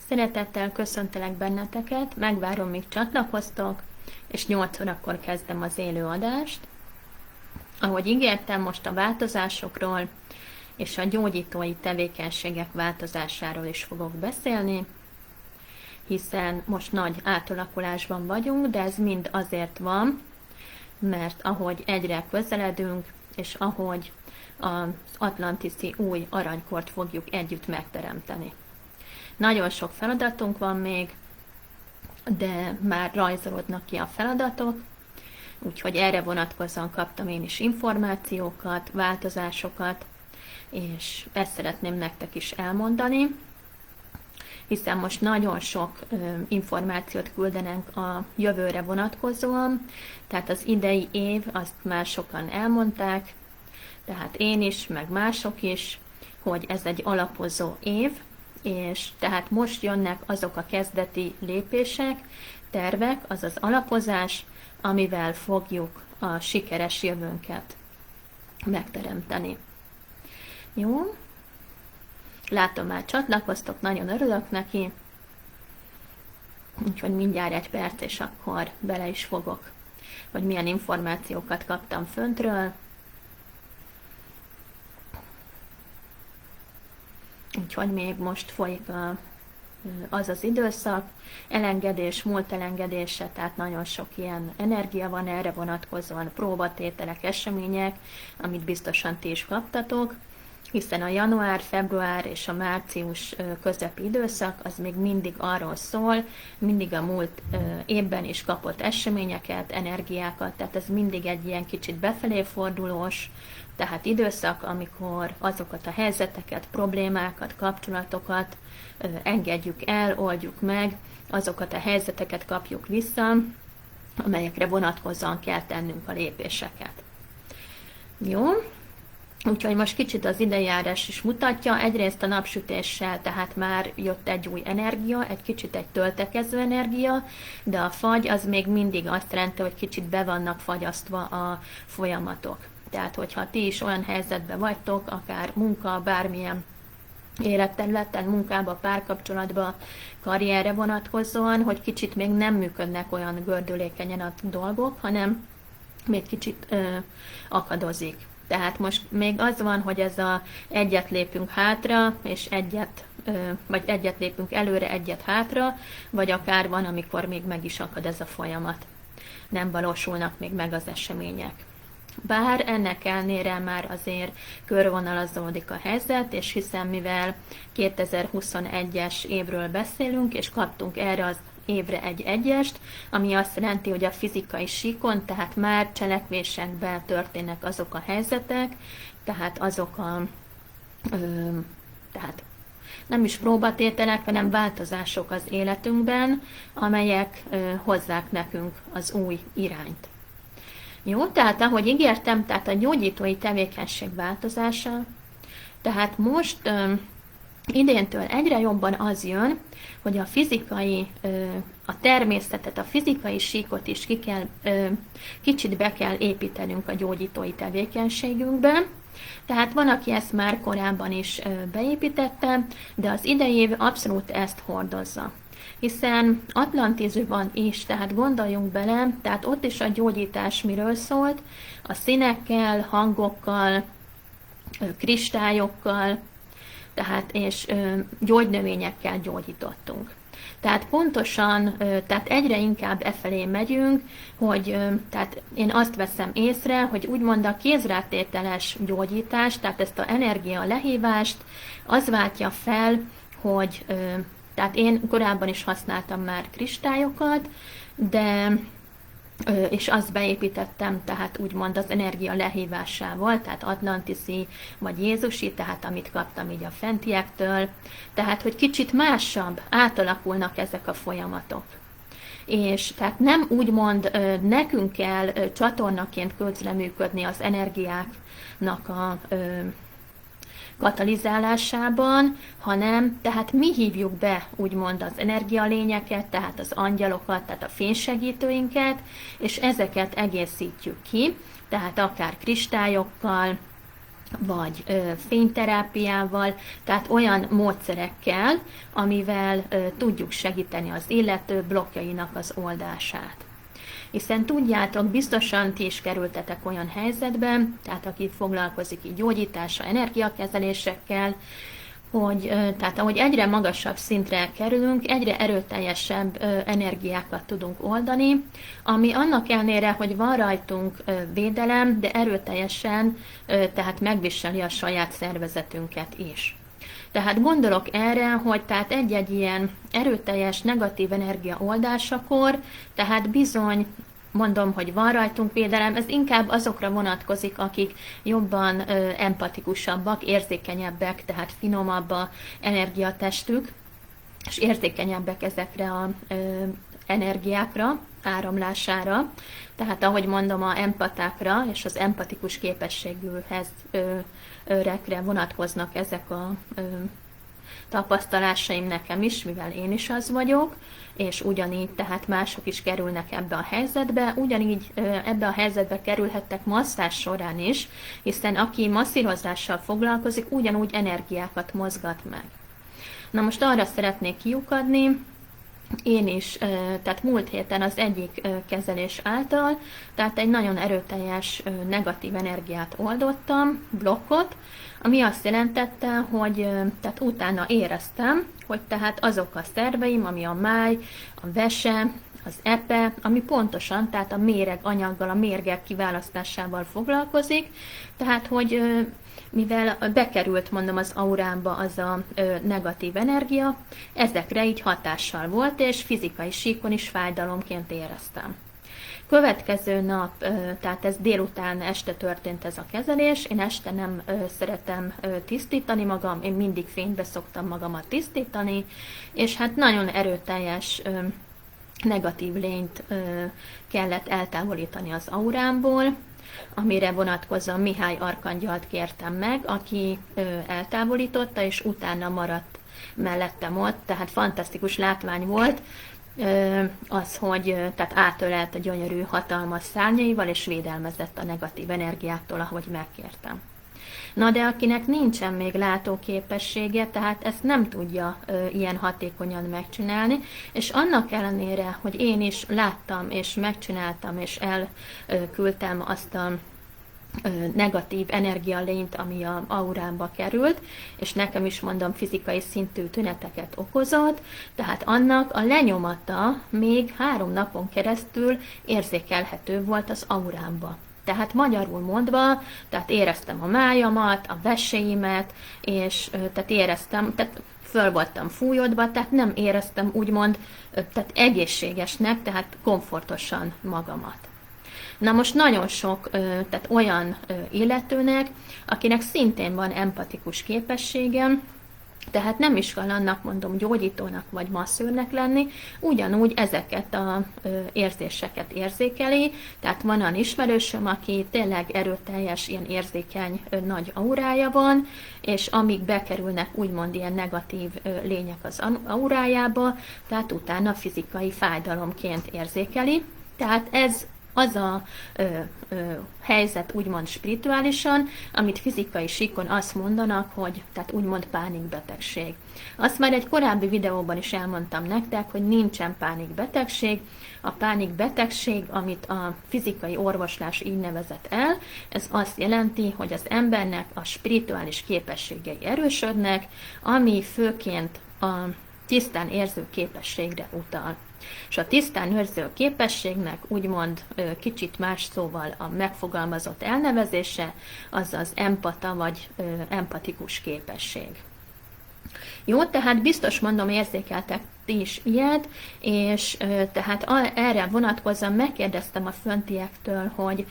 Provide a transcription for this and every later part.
Szeretettel köszöntelek benneteket, megvárom, míg csatlakoztok, és 8 órakor kezdem az élő adást. Ahogy ígértem, most a változásokról és a gyógyítói tevékenységek változásáról is fogok beszélni, hiszen most nagy átalakulásban vagyunk, de ez mind azért van, mert ahogy egyre közeledünk, és ahogy az atlantiszi új aranykort fogjuk együtt megteremteni. Nagyon sok feladatunk van még, de már rajzolódnak ki a feladatok, úgyhogy erre vonatkozóan kaptam én is információkat, változásokat, és ezt szeretném nektek is elmondani, hiszen most nagyon sok információt küldenek a jövőre vonatkozóan, tehát az idei év, azt már sokan elmondták, tehát én is, meg mások is, hogy ez egy alapozó év, és tehát most jönnek azok a kezdeti lépések, tervek, azaz alapozás, amivel fogjuk a sikeres jövőnket megteremteni. Jó? Látom, már csatlakoztok, nagyon örülök neki, úgyhogy mindjárt egy perc, és akkor bele is fogok, hogy milyen információkat kaptam föntről. Úgyhogy még most folyik az az időszak, elengedés, múlt elengedése, tehát nagyon sok ilyen energia van erre vonatkozóan, próbatételek, események, amit biztosan ti is kaptatok, hiszen a január, február és a március közepi időszak az még mindig arról szól, mindig a múlt évben is kapott eseményeket, energiákat, tehát ez mindig egy ilyen kicsit befelé fordulós, tehát időszak, amikor azokat a helyzeteket, problémákat, kapcsolatokat engedjük el, oldjuk meg, azokat a helyzeteket kapjuk vissza, amelyekre vonatkozóan kell tennünk a lépéseket. Jó? Úgyhogy most kicsit az idejárás is mutatja, egyrészt a napsütéssel, tehát már jött egy új energia, egy kicsit egy töltekező energia, de a fagy az még mindig azt jelenti, hogy kicsit be vannak fagyasztva a folyamatok. Tehát, hogyha ti is olyan helyzetben vagytok, akár munka, bármilyen életterületen, munkába, párkapcsolatba, karrierre vonatkozóan, hogy kicsit még nem működnek olyan gördülékenyen a dolgok, hanem még kicsit akadozik. Tehát most még az van, hogy ez a egyet lépünk hátra, és vagy egyet lépünk előre, egyet hátra, vagy akár van, amikor még meg is akad ez a folyamat. Nem valósulnak még meg az események. Bár ennek ellenére már azért körvonalazódik a helyzet, és hiszen mivel 2021-es évről beszélünk, és kaptunk erre az évre egy egyest, ami azt jelenti, hogy a fizikai síkon, tehát már cselekvésekben történnek azok a helyzetek, tehát azok tehát nem is próbatételek, hanem változások az életünkben, amelyek hozzák nekünk az új irányt. Jó, tehát ahogy ígértem, tehát a gyógyítói tevékenység változása, tehát most idéntől egyre jobban az jön, hogy a fizikai, a természetet, a fizikai síkot is kicsit be kell építenünk a gyógyítói tevékenységünkbe. Tehát van, aki ezt már korábban is beépítette, de az idei év abszolút ezt hordozza. Hiszen Atlantisban is, tehát gondoljunk bele, tehát ott is a gyógyítás miről szólt, a színekkel, hangokkal, kristályokkal, tehát és gyógynövényekkel gyógyítottunk. Tehát pontosan, tehát egyre inkább efelé megyünk, hogy tehát én azt veszem észre, hogy úgymond a kézrátételes gyógyítás, tehát ezt az energia lehívást, az váltja fel, hogy tehát én korábban is használtam már kristályokat, de és azt beépítettem, tehát úgymond az energia lehívásával, tehát atlantiszi vagy jézusi, tehát amit kaptam így a fentiektől, tehát hogy kicsit másabb, átalakulnak ezek a folyamatok. És tehát nem úgymond nekünk kell csatornaként közreműködni az energiáknak a katalizálásában, hanem tehát mi hívjuk be úgymond az energialényeket, tehát az angyalokat, tehát a fénysegítőinket, és ezeket egészítjük ki, tehát akár kristályokkal, vagy fényterápiával, tehát olyan módszerekkel, amivel tudjuk segíteni az illető blokkjainak az oldását. Hiszen tudjátok, biztosan ti is kerültetek olyan helyzetbe, tehát aki foglalkozik így gyógyítással, energiakezelésekkel, hogy tehát ahogy egyre magasabb szintre kerülünk, egyre erőteljesebb energiákat tudunk oldani, ami annak ellenére, hogy van rajtunk védelem, de erőteljesen tehát megviseli a saját szervezetünket is. Tehát gondolok erre, hogy tehát egy-egy ilyen erőteljes negatív energia oldásakor, tehát bizony mondom, hogy van rajtunk védelem, ez inkább azokra vonatkozik, akik jobban empatikusabbak, érzékenyebbek, tehát finomabb a energiatestük, és érzékenyebbek ezekre az energiákra, áramlására. Tehát ahogy mondom, a empatákra és az empatikus képességűhez vonatkoznak ezek a tapasztalásaim nekem is, mivel én is az vagyok, és ugyanígy tehát mások is kerülnek ebbe a helyzetbe, ugyanígy ebbe a helyzetbe kerülhettek masszázs során is, hiszen aki masszírozással foglalkozik, ugyanúgy energiákat mozgat meg. Na most arra szeretnék kiukadni, én is, tehát múlt héten az egyik kezelés által, tehát egy nagyon erőteljes negatív energiát oldottam, blokkot, ami azt jelentette, hogy tehát utána éreztem, hogy tehát azok a szerveim, ami a máj, a vese, az epe, ami pontosan, tehát a méreg anyaggal, a mérgek kiválasztásával foglalkozik, tehát hogy mivel bekerült, mondom, az aurámba az a negatív energia, ezekre így hatással volt, és fizikai síkon is fájdalomként éreztem. Következő nap, tehát ez délután, este történt ez a kezelés, én este nem szeretem tisztítani magam, én mindig fénybe szoktam magamat tisztítani, és hát nagyon erőteljes negatív lényt kellett eltávolítani az aurámból, amire vonatkozóan Mihály arkangyalt kértem meg, aki eltávolította, és utána maradt mellettem ott, tehát fantasztikus látvány volt az, hogy tehát átölelt a gyönyörű, hatalmas szárnyaival, és védelmezett a negatív energiáktól, ahogy megkértem. Na de akinek nincsen még látóképessége, tehát ezt nem tudja ilyen hatékonyan megcsinálni, és annak ellenére, hogy én is láttam, és megcsináltam, és elküldtem azt a negatív energialényt, ami a aurámba került, és nekem is mondom fizikai szintű tüneteket okozott, tehát annak a lenyomata még 3 napon keresztül érzékelhető volt az aurámba. Tehát magyarul mondva, tehát éreztem a májamat, a veseimet, és tehát éreztem, tehát föl voltam fújódva, tehát nem éreztem úgymond tehát egészségesnek, tehát komfortosan magamat. Na most nagyon sok tehát olyan illetőnek, akinek szintén van empatikus képességem, tehát nem is kell annak, mondom, gyógyítónak vagy masszőrnek lenni, ugyanúgy ezeket az érzéseket érzékeli, tehát van olyan ismerősöm, aki tényleg erőteljes, ilyen érzékeny, nagy aurája van, és amíg bekerülnek úgymond ilyen negatív lények az aurájába, tehát utána fizikai fájdalomként érzékeli. Tehát ez az a helyzet úgymond spirituálisan, amit fizikai síkon azt mondanak, hogy tehát úgymond pánikbetegség. Azt már egy korábbi videóban is elmondtam nektek, hogy nincsen pánikbetegség. A pánikbetegség, amit a fizikai orvoslás így nevezett el, ez azt jelenti, hogy az embernek a spirituális képességei erősödnek, ami főként a tisztán érző képességre utal. És a tisztán érző képességnek úgymond kicsit más szóval a megfogalmazott elnevezése, az az empata vagy empatikus képesség. Jó, tehát biztos mondom, érzékeltek ti is ilyet, és tehát erre vonatkozóan megkérdeztem a föntiektől, hogy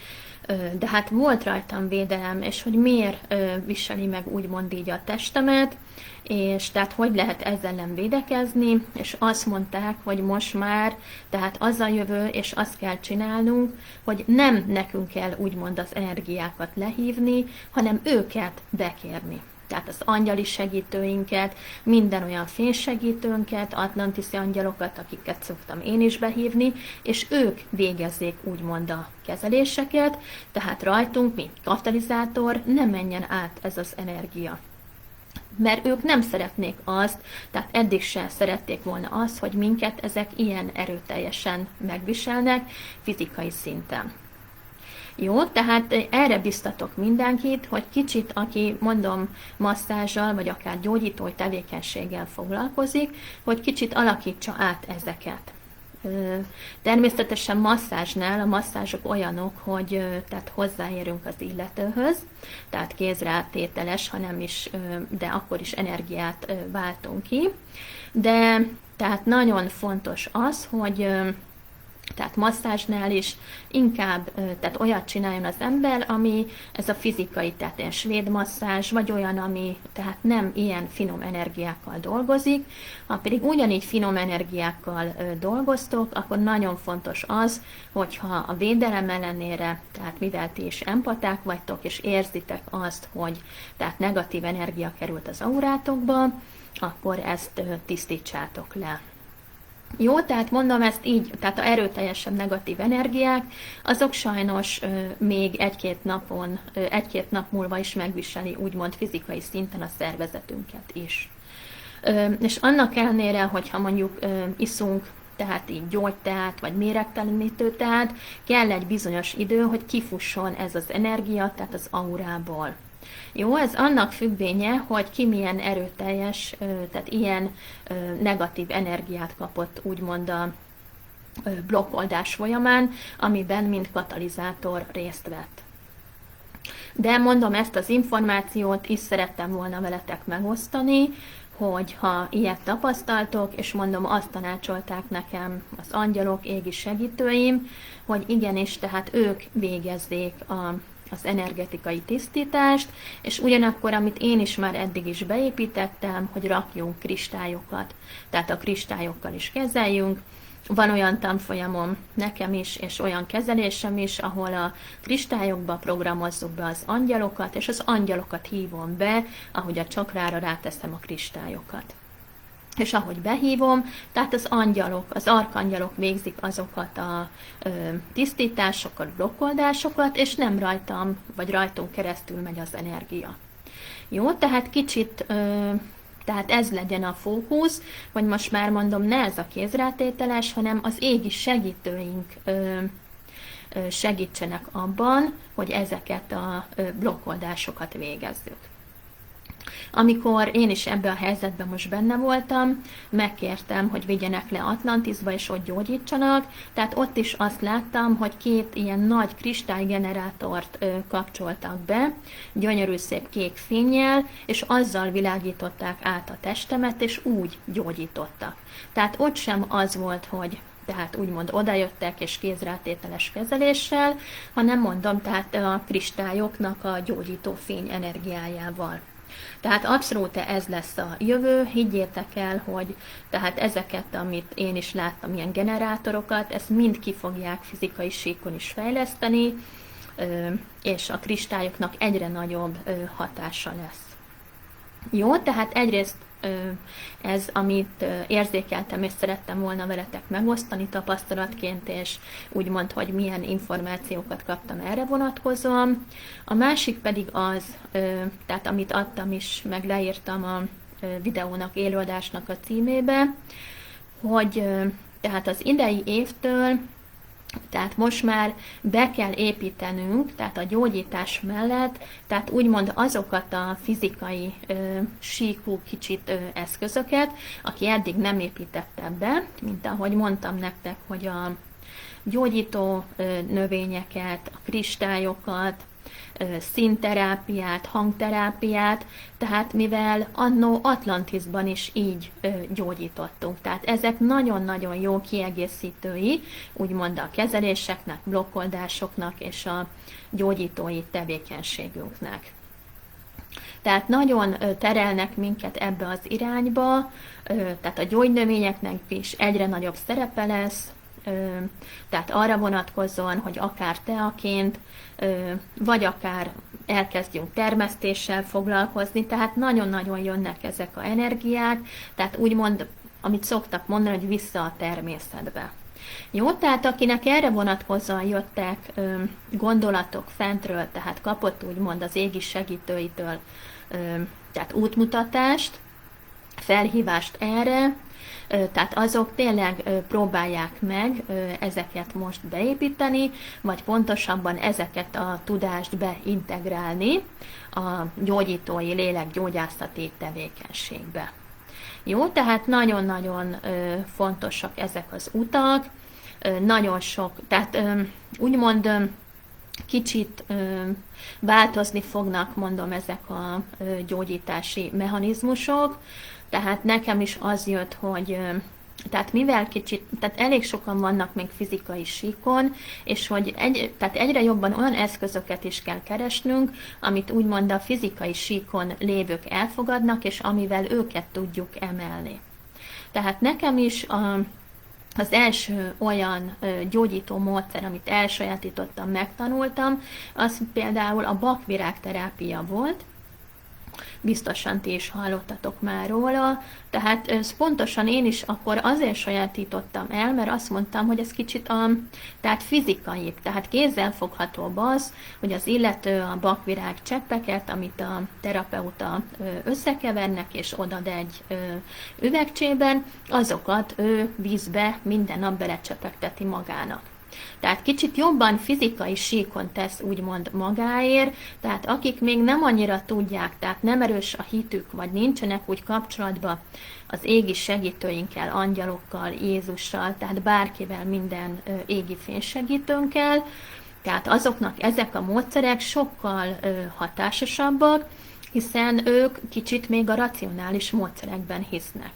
de hát volt rajtam védelem, és hogy miért viseli meg úgymond így a testemet, és tehát hogy lehet ezzel nem védekezni, és azt mondták, hogy most már, tehát az a jövő, és azt kell csinálnunk, hogy nem nekünk kell úgymond az energiákat lehívni, hanem őket bekérni. tehát az angyali segítőinket, minden olyan fénysegítőnket, atlantiszi angyalokat, akiket szoktam én is behívni, és ők végezzék úgymond a kezeléseket, tehát rajtunk, mint katalizátor, ne menjen át ez az energia. Mert ők nem szeretnék azt, tehát eddig se szerették volna azt, hogy minket ezek ilyen erőteljesen megviselnek fizikai szinten. Jó, tehát erre biztatok mindenkit, hogy kicsit, aki mondom masszázsal, vagy akár gyógyító tevékenységgel foglalkozik, hogy kicsit alakítsa át ezeket. Természetesen masszázsnál a masszázsok olyanok, hogy tehát hozzáérünk az illetőhöz, tehát kézrátételes, hanem is, de akkor is energiát váltunk ki. De tehát nagyon fontos az, hogy tehát masszázsnál is inkább tehát olyat csináljon az ember, ami ez a fizikai, tehát egy svéd masszázs, vagy olyan, ami tehát nem ilyen finom energiákkal dolgozik. Ha pedig ugyanígy finom energiákkal dolgoztok, akkor nagyon fontos az, hogyha a védelem ellenére, tehát mivel ti is empaták vagytok, és érzitek azt, hogy tehát negatív energia került az aurátokba, akkor ezt tisztítsátok le. Jó, tehát mondom ezt így, tehát a erőteljesebb negatív energiák, azok sajnos még egy-két nap múlva is megviseli úgymond fizikai szinten a szervezetünket is. És annak ellenére, hogyha mondjuk iszunk, tehát így gyógyteát, vagy méregtelenítő teát, kell egy bizonyos idő, hogy kifusson ez az energia, tehát az aurából. Jó, ez annak függvénye, hogy ki milyen erőteljes, tehát ilyen negatív energiát kapott úgymond a blokkoldás folyamán, amiben mint katalizátor részt vett. De mondom, ezt az információt is szerettem volna veletek megosztani, hogy ha ilyet tapasztaltok, és mondom, azt tanácsolták nekem az angyalok, égi segítőim, hogy igenis, tehát ők végezzék az energetikai tisztítást, és ugyanakkor, amit én is már eddig is beépítettem, hogy rakjunk kristályokat, tehát a kristályokkal is kezeljünk. Van olyan tanfolyamom nekem is, és olyan kezelésem is, ahol a kristályokba programozzuk be az angyalokat, és az angyalokat hívom be, ahogy a csakrára ráteszem a kristályokat. És ahogy behívom, tehát az angyalok, az arkangyalok végzik azokat a tisztításokat, blokkoldásokat, és nem rajtam, vagy rajtunk keresztül megy az energia. Jó, tehát kicsit, tehát ez legyen a fókusz, hogy most már mondom, ne ez a kézrátételes, hanem az égi segítőink segítsenek abban, hogy ezeket a blokkoldásokat végezzük. Amikor én is ebben a helyzetben most benne voltam, megkértem, hogy vigyenek le Atlantisba, és ott gyógyítsanak, tehát ott is azt láttam, hogy 2 ilyen nagy kristálygenerátort kapcsoltak be, gyönyörű szép kék fénnyel, és azzal világították át a testemet, és úgy gyógyítottak. Tehát ott sem az volt, hogy tehát úgymond odajöttek és kézrátételes kezeléssel, hanem mondom, tehát a kristályoknak a gyógyító fény energiájával. Tehát abszolút ez lesz a jövő, higgyétek el, hogy tehát ezeket, amit én is láttam, ilyen generátorokat, ezt mind ki fogják fizikai síkon is fejleszteni, és a kristályoknak egyre nagyobb hatása lesz. Jó, tehát egyrészt ez, amit érzékeltem és szerettem volna veletek megosztani tapasztalatként, és úgymond, hogy milyen információkat kaptam erre vonatkozóan. A másik pedig az, tehát amit adtam is, meg leírtam a videónak, élőadásnak a címébe, hogy tehát az idei évtől, tehát most már be kell építenünk, tehát a gyógyítás mellett, tehát úgymond azokat a fizikai síkú kicsit eszközöket, aki eddig nem építette be, mint ahogy mondtam nektek, hogy a gyógyító növényeket, a kristályokat, színterápiát, hangterápiát, tehát mivel annó Atlantisban is így gyógyítottunk. Tehát ezek nagyon-nagyon jó kiegészítői, úgymond a kezeléseknek, blokkoldásoknak és a gyógyítói tevékenységünknek. Tehát nagyon terelnek minket ebbe az irányba, tehát a gyógynövényeknek is egyre nagyobb szerepe lesz, tehát arra vonatkozóan, hogy akár teaként, vagy akár elkezdjünk termesztéssel foglalkozni, tehát nagyon-nagyon jönnek ezek az energiák, tehát úgymond, amit szoktak mondani, hogy vissza a természetbe. Jó, tehát akinek erre vonatkozóan jöttek gondolatok fentről, tehát kapott úgymond az égi segítőitől tehát útmutatást, felhívást erre, tehát azok tényleg próbálják meg ezeket most beépíteni, vagy pontosabban ezeket a tudást beintegrálni a gyógyítói lélekgyógyászati tevékenységbe. Jó, tehát nagyon-nagyon fontosak ezek az utak, nagyon sok, tehát úgymond kicsit változni fognak, mondom, ezek a gyógyítási mechanizmusok, tehát nekem is az jött, hogy tehát mivel kicsit, tehát elég sokan vannak még fizikai síkon, és hogy tehát egyre jobban olyan eszközöket is kell keresnünk, amit úgymond a fizikai síkon lévők elfogadnak, és amivel őket tudjuk emelni. Tehát nekem is az első olyan gyógyító módszer, amit elsajátítottam, megtanultam, az például a bakvirágterápia volt. Biztosan ti is hallottatok már róla, tehát ez pontosan én is akkor azért sajátítottam el, mert azt mondtam, hogy ez kicsit tehát fizikai, tehát kézzelfoghatóbb az, hogy az illető a bakvirág cseppeket, amit a terapeuta összekevernek és odad egy üvegcsében, azokat ő vízbe minden nap belecsepegteti magának. Tehát kicsit jobban fizikai síkon tesz úgymond magáért, tehát akik még nem annyira tudják, tehát nem erős a hitük, vagy nincsenek úgy kapcsolatban az égi segítőinkkel, angyalokkal, Jézussal, tehát bárkivel, minden égi fénysegítőnkkel, tehát azoknak ezek a módszerek sokkal hatásosabbak, hiszen ők kicsit még a racionális módszerekben hisznek.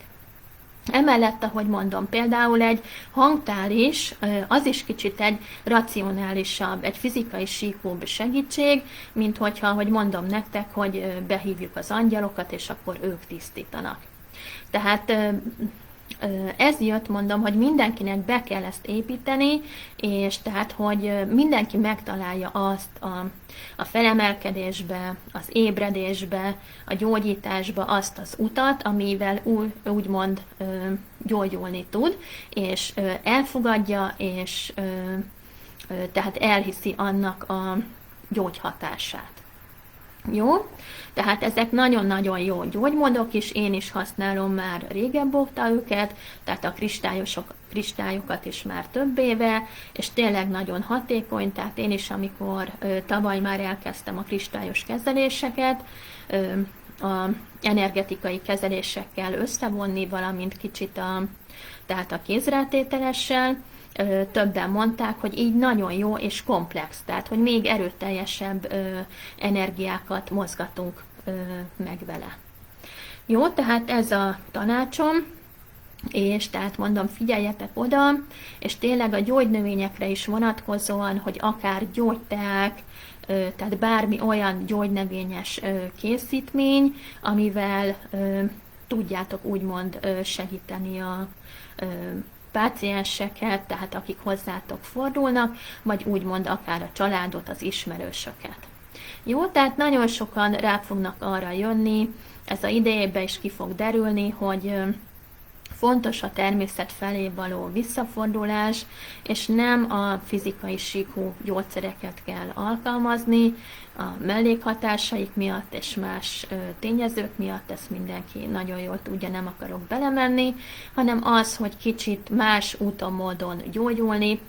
Emellett, ahogy mondom, például egy hangtál is, az is kicsit egy racionálisabb, egy fizikai síkúbb segítség, mint hogyha, ahogy mondom nektek, hogy behívjuk az angyalokat, és akkor ők tisztítanak. Tehát ez jött, mondom, hogy mindenkinek be kell ezt építeni, és tehát, hogy mindenki megtalálja azt a felemelkedésbe, az ébredésbe, a gyógyításba azt az utat, amivel úgymond gyógyulni tud, és elfogadja, és tehát elhiszi annak a gyógyhatását. Jó? Tehát ezek nagyon-nagyon jó gyógymódok is, én is használom már régebb óta őket, tehát a kristályokat is már több éve, és tényleg nagyon hatékony, tehát én is, amikor tavaly már elkezdtem a kristályos kezeléseket, a energetikai kezelésekkel összevonni, valamint kicsit tehát a kézrátételessel, többen mondták, hogy így nagyon jó és komplex, tehát hogy még erőteljesebb energiákat mozgatunk meg vele. Jó, tehát ez a tanácsom, és tehát mondom, figyeljetek oda, és tényleg a gyógynövényekre is vonatkozóan, hogy akár gyógyteák, tehát bármi olyan gyógynövényes készítmény, amivel tudjátok úgymond segíteni a pácienseket, tehát akik hozzátok fordulnak, vagy úgymond akár a családot, az ismerősöket. Jó, tehát nagyon sokan rá fognak arra jönni, ez a idejében is ki fog derülni, hogy fontos a természet felé való visszafordulás, és nem a fizikai síkú gyógyszereket kell alkalmazni, a mellékhatásaik miatt és más tényezők miatt, ezt mindenki nagyon jól tudja, nem akarok belemenni, hanem az, hogy kicsit más úton, módon gyógyulni,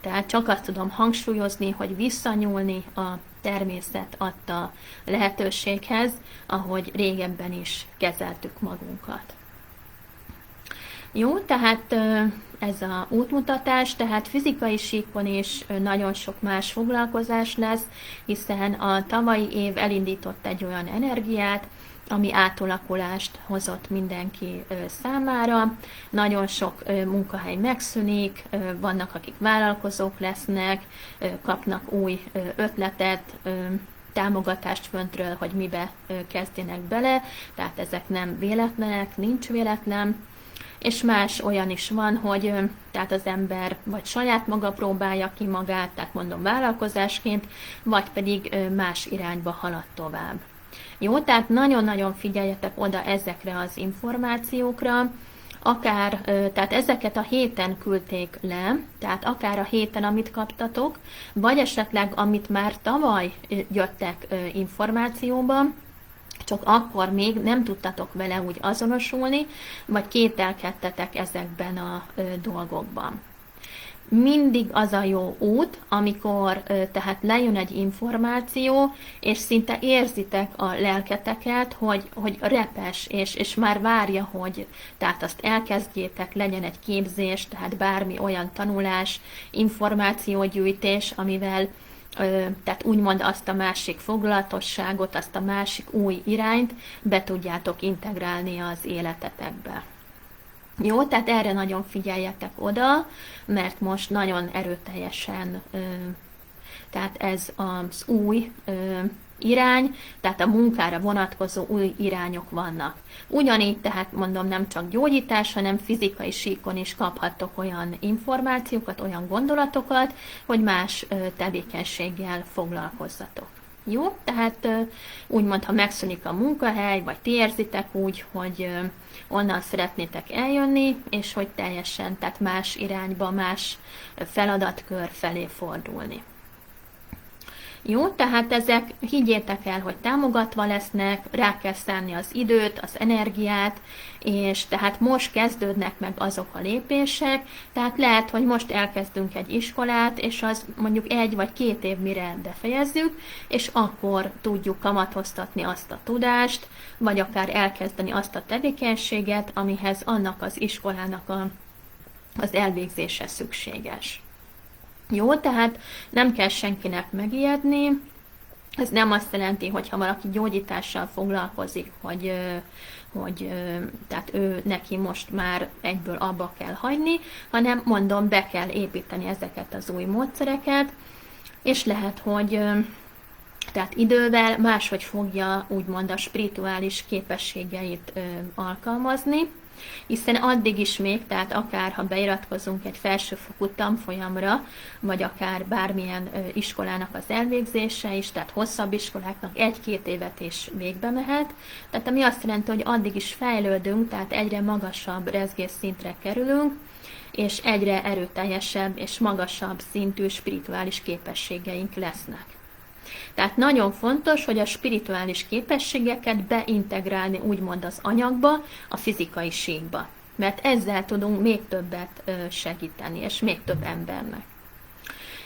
tehát csak azt tudom hangsúlyozni, hogy visszanyúlni a természet adta lehetőséghez, ahogy régebben is kezeltük magunkat. Jó, tehát ez a útmutatás, tehát fizikai síkon is nagyon sok más foglalkozás lesz, hiszen a tavalyi év elindított egy olyan energiát, ami átalakulást hozott mindenki számára. Nagyon sok munkahely megszűnik, vannak, akik vállalkozók lesznek, kapnak új ötletet, támogatást föntről, hogy mibe kezdjenek bele, tehát ezek nem véletlenek, nincs véletlen. és más olyan is van, hogy tehát az ember vagy saját maga próbálja ki magát, tehát mondom vállalkozásként, vagy pedig más irányba halad tovább. Jó, tehát nagyon-nagyon figyeljetek oda ezekre az információkra, akár, tehát ezeket a héten küldték le, tehát akár a héten, amit kaptatok, vagy esetleg, amit már tavaly jöttek információba, csak akkor még nem tudtatok vele úgy azonosulni, vagy kételkedtetek ezekben a dolgokban. Mindig az a jó út, amikor tehát lejön egy információ, és szinte érzitek a lelketeket, hogy repes, és már várja, hogy tehát azt elkezdjétek, legyen egy képzés, tehát bármi olyan tanulás, információgyűjtés, amivel tehát úgymond azt a másik foglalatosságot, azt a másik új irányt be tudjátok integrálni az életetekbe. Jó, tehát erre nagyon figyeljetek oda, mert most nagyon erőteljesen, tehát ez az új irány, tehát a munkára vonatkozó új irányok vannak. Ugyanígy, tehát mondom, nem csak gyógyítás, hanem fizikai síkon is kaphattok olyan információkat, olyan gondolatokat, hogy más tevékenységgel foglalkozzatok. Jó, tehát úgymond, ha megszűnik a munkahely, vagy ti érzitek úgy, hogy onnan szeretnétek eljönni, és hogy teljesen, tehát más irányba, más feladatkör felé fordulni. Jó, tehát ezek, higgyétek el, hogy támogatva lesznek, rá kell szánni az időt, az energiát, és tehát most kezdődnek meg azok a lépések, tehát lehet, hogy most elkezdünk egy iskolát, és az mondjuk 1 vagy 2 év mire befejezzük, és akkor tudjuk kamatoztatni azt a tudást, vagy akár elkezdeni azt a tevékenységet, amihez annak az iskolának az elvégzése szükséges. Jó, tehát nem kell senkinek megijedni, ez nem azt jelenti, hogy ha valaki gyógyítással foglalkozik, hogy tehát ő neki most már egyből abba kell hagyni, hanem mondom, be kell építeni ezeket az új módszereket, és lehet, hogy tehát idővel máshogy fogja úgymond a spirituális képességeit alkalmazni, hiszen addig is még, tehát akár ha beiratkozunk egy felsőfokú tanfolyamra, vagy akár bármilyen iskolának az elvégzése is, tehát hosszabb iskoláknak 1-2 évet is végbe mehet, tehát ami azt jelenti, hogy addig is fejlődünk, tehát egyre magasabb rezgésszintre kerülünk, és egyre erőteljesebb és magasabb szintű spirituális képességeink lesznek. Tehát nagyon fontos, hogy a spirituális képességeket beintegrálni úgymond az anyagba, a fizikai síkba. Mert ezzel tudunk még többet segíteni, és még több embernek.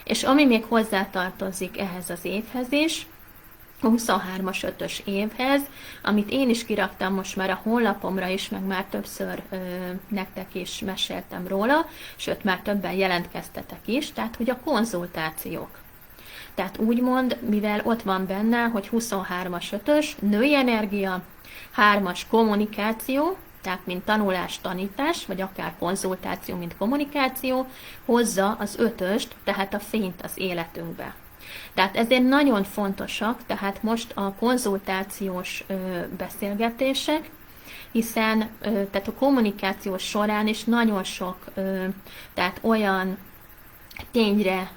És ami még hozzátartozik ehhez az évhez is, a 23-as 5-ös évhez, amit én is kiraktam most már a honlapomra is, meg már többször nektek is meséltem róla, sőt már többen jelentkeztetek is, tehát hogy a konzultációk. Tehát úgymond, mivel ott van benne, hogy 23-as 5-ös, női energia, 3-as kommunikáció, tehát mint tanulás, tanítás, vagy akár konzultáció, mint kommunikáció, hozza az 5-öst, tehát a fényt az életünkbe. Tehát ezért nagyon fontosak, tehát most a konzultációs beszélgetések, hiszen tehát a kommunikáció során is nagyon sok tehát olyan tényre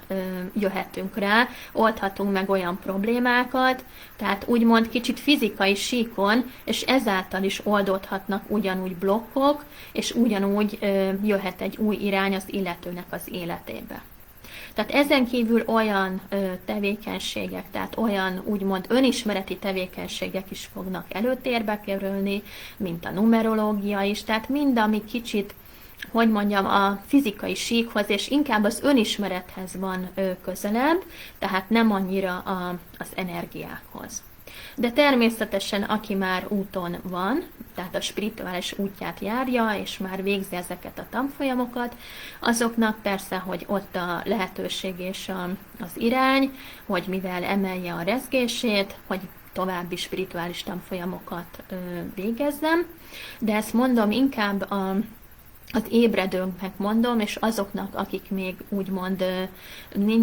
jöhetünk rá, oldhatunk meg olyan problémákat, tehát úgymond kicsit fizikai síkon, és ezáltal is oldódhatnak ugyanúgy blokkok, és ugyanúgy jöhet egy új irány az illetőnek az életébe. Tehát ezen kívül olyan tevékenységek, tehát olyan úgymond önismereti tevékenységek is fognak előtérbe kerülni, mint a numerológia is, tehát mind, ami kicsit, hogy mondjam, a fizikai síkhoz, és inkább az önismerethez van közelebb, tehát nem annyira az energiákhoz. De természetesen, aki már úton van, tehát a spirituális útját járja, és már végzi ezeket a tanfolyamokat, azoknak persze, hogy ott a lehetőség és az irány, hogy mivel emelje a rezgését, hogy további spirituális tanfolyamokat végezzem, de ezt mondom inkább az ébredőknek mondom, és azoknak, akik még úgymond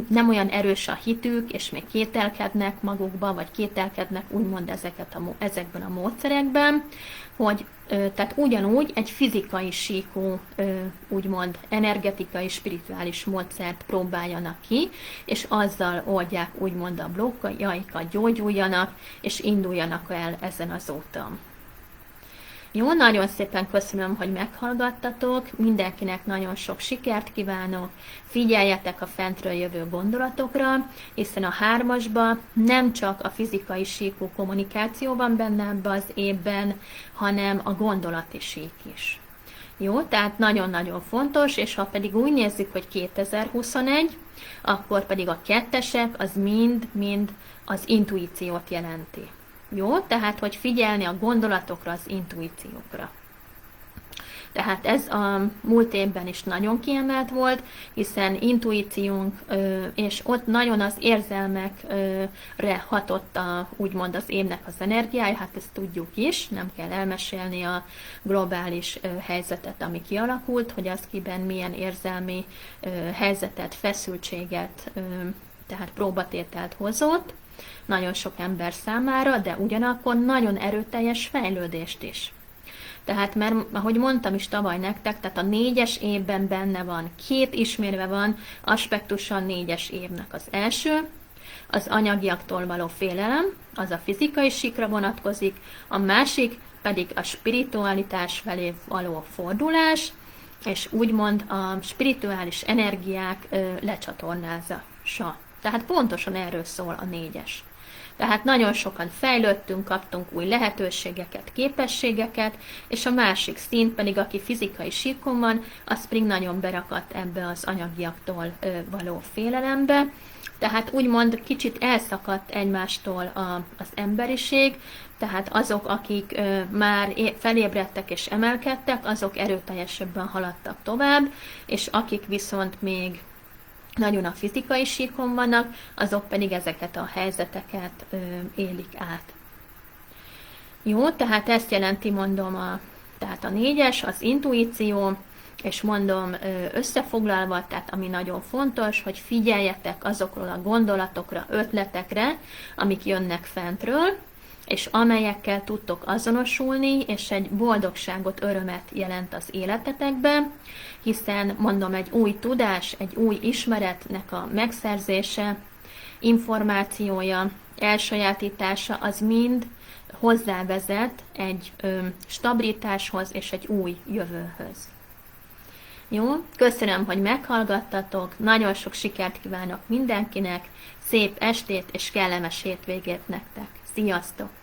nem olyan erős a hitük, és még kételkednek magukba, vagy kételkednek úgymond ezekben a módszerekben, hogy tehát ugyanúgy egy fizikai síkú, úgymond energetikai, spirituális módszert próbáljanak ki, és azzal oldják úgymond a blokkjaikat, gyógyuljanak, és induljanak el ezen az úton. Jó, nagyon szépen köszönöm, hogy meghallgattatok, mindenkinek nagyon sok sikert kívánok, figyeljetek a fentről jövő gondolatokra, hiszen a 3-asban nem csak a fizikai síkú kommunikáció van benne ebbe az évben, hanem a gondolati sík is. Jó, tehát nagyon-nagyon fontos, és ha pedig úgy nézzük, hogy 2021, akkor pedig a 2-esek az mind az intuíciót jelenti. Jó, tehát hogy figyelni a gondolatokra, az intuíciókra. Tehát ez a múlt évben is nagyon kiemelt volt, hiszen intuíciónk, és ott nagyon az érzelmekre hatott úgymond az évnek az energiája, hát ezt tudjuk is, nem kell elmesélni a globális helyzetet, ami kialakult, hogy az kiben milyen érzelmi helyzetet, feszültséget, tehát próbatételt hozott, nagyon sok ember számára, de ugyanakkor nagyon erőteljes fejlődést is. Tehát, mert ahogy mondtam is tavaly nektek, tehát a 4-es évben benne van, 2 ismérve van aspektusa a 4-es évnek. Az első, az anyagiaktól való félelem, az a fizikai síkra vonatkozik, a másik pedig a spiritualitás felé való fordulás, és úgymond a spirituális energiák lecsatornázása. Tehát pontosan erről szól a 4-es. Tehát nagyon sokan fejlődtünk, kaptunk új lehetőségeket, képességeket, és a másik szint pedig, aki fizikai síkon van, az pedig nagyon berakadt ebbe az anyagiaktól való félelembe. Tehát úgymond kicsit elszakadt egymástól az emberiség, tehát azok, akik már felébredtek és emelkedtek, azok erőteljesebben haladtak tovább, és akik viszont még nagyon a fizikai síkon vannak, azok pedig ezeket a helyzeteket élik át. Jó, tehát ezt jelenti, mondom, tehát a 4-es, az intuíció, és mondom összefoglalva, tehát ami nagyon fontos, hogy figyeljetek azokról a gondolatokra, ötletekre, amik jönnek fentről, és amelyekkel tudtok azonosulni, és egy boldogságot, örömet jelent az életetekben, hiszen mondom, egy új tudás, egy új ismeretnek a megszerzése, információja, elsajátítása, az mind hozzávezet egy stabilitáshoz és egy új jövőhöz. Jó, köszönöm, hogy meghallgattatok, nagyon sok sikert kívánok mindenkinek, szép estét és kellemes hétvégét nektek. Sziasztok!